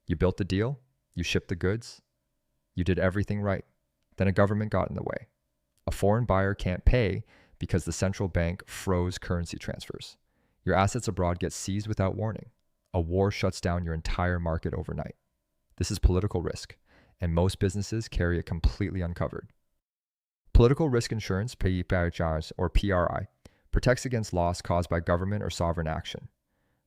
You built the deal, you shipped the goods, you did everything right. Then a government got in the way. A foreign buyer can't pay because the central bank froze currency transfers. Your assets abroad get seized without warning. A war shuts down your entire market overnight. This is political risk, and most businesses carry it completely uncovered. Political risk insurance, perils, or PRI, protects against loss caused by government or sovereign action.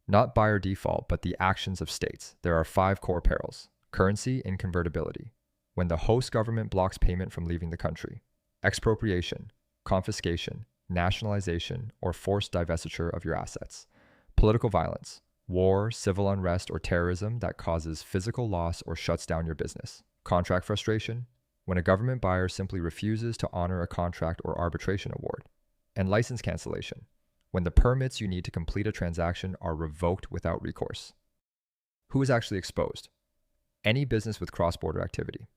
Not buyer default, but the actions of states. There are 5 core perils: currency inconvertibility, when the host government blocks payment from leaving the country; expropriation, confiscation, nationalization, or forced divestiture of your assets; political violence, war, civil unrest, or terrorism that causes physical loss or shuts down your business; contract frustration, when a government buyer simply refuses to honor a contract or arbitration award; and license cancellation, when the permits you need to complete a transaction are revoked without recourse. Who is actually exposed? Any business with cross-border activity.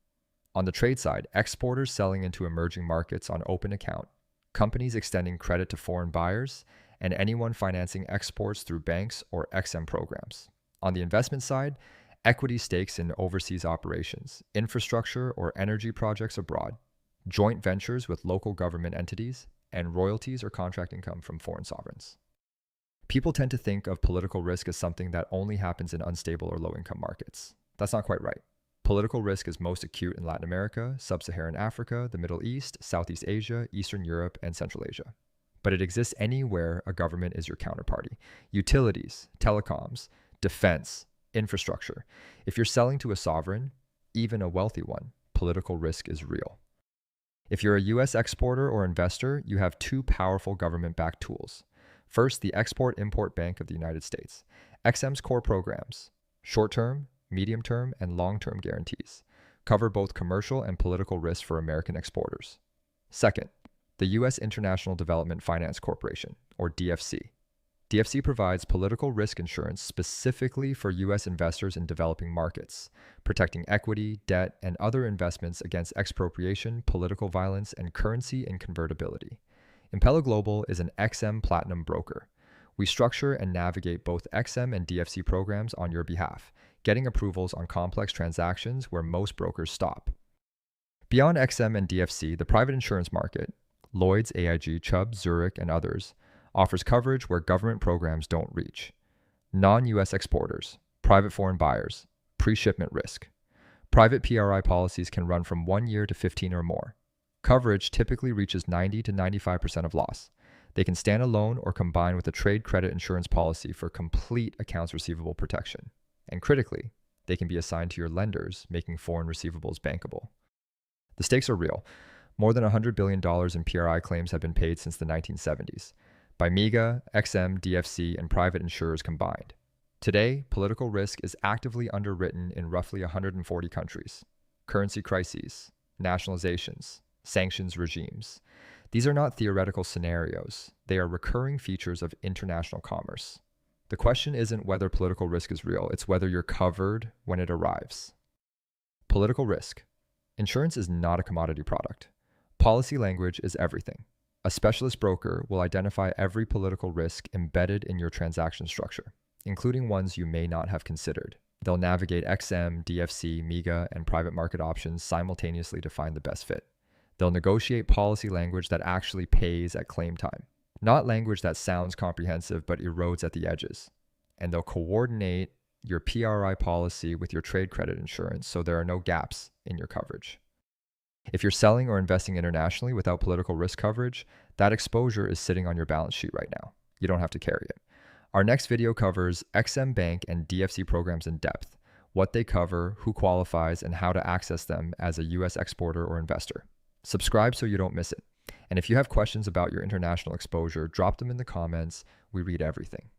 On the trade side, exporters selling into emerging markets on open account, companies extending credit to foreign buyers, and anyone financing exports through banks or EXIM programs. On the investment side, equity stakes in overseas operations, infrastructure or energy projects abroad, joint ventures with local government entities, and royalties or contract income from foreign sovereigns. People tend to think of political risk as something that only happens in unstable or low-income markets. That's not quite right. Political risk is most acute in Latin America, Sub-Saharan Africa, the Middle East, Southeast Asia, Eastern Europe, and Central Asia. But it exists anywhere a government is your counterparty. Utilities, telecoms, defense, infrastructure. If you're selling to a sovereign, even a wealthy one, political risk is real. If you're a U.S. exporter or investor, you have 2 powerful government-backed tools. First, the Export-Import Bank of the United States. EXIM's core programs, short-term, medium-term, and long-term guarantees, cover both commercial and political risk for American exporters. Second, the U.S. International Development Finance Corporation, or DFC. DFC provides political risk insurance specifically for U.S. investors in developing markets, protecting equity, debt, and other investments against expropriation, political violence, and currency inconvertibility. Impello Global is an EXIM Platinum Broker. We structure and navigate both EXIM and DFC programs on your behalf, getting approvals on complex transactions where most brokers stop. Beyond EXIM and DFC, the private insurance market, Lloyd's, AIG, Chubb, Zurich, and others, offers coverage where government programs don't reach. Non-U.S. exporters, private foreign buyers, pre-shipment risk. Private PRI policies can run from 1 year to 15 or more. Coverage typically reaches 90 to 95% of loss. They can stand alone or combine with a trade credit insurance policy for complete accounts receivable protection. And critically, they can be assigned to your lenders, making foreign receivables bankable. The stakes are real. More than $100 billion in PRI claims have been paid since the 1970s. By MIGA, EXIM, DFC, and private insurers combined. Today, political risk is actively underwritten in roughly 140 countries. Currency crises, nationalizations, sanctions regimes. These are not theoretical scenarios. They are recurring features of international commerce. The question isn't whether political risk is real, it's whether you're covered when it arrives. Political risk. Insurance is not a commodity product. Policy language is everything. A specialist broker will identify every political risk embedded in your transaction structure, including ones you may not have considered. They'll navigate EXIM, DFC, MIGA, and private market options simultaneously to find the best fit. They'll negotiate policy language that actually pays at claim time, not language that sounds comprehensive but erodes at the edges. And they'll coordinate your PRI policy with your trade credit insurance so there are no gaps in your coverage. If you're selling or investing internationally without political risk coverage, that exposure is sitting on your balance sheet right now. You don't have to carry it. Our next video covers EXIM Bank and DFC programs in depth, what they cover, who qualifies, and how to access them as a U.S. exporter or investor. Subscribe so you don't miss it. And if you have questions about your international exposure, drop them in the comments. We read everything.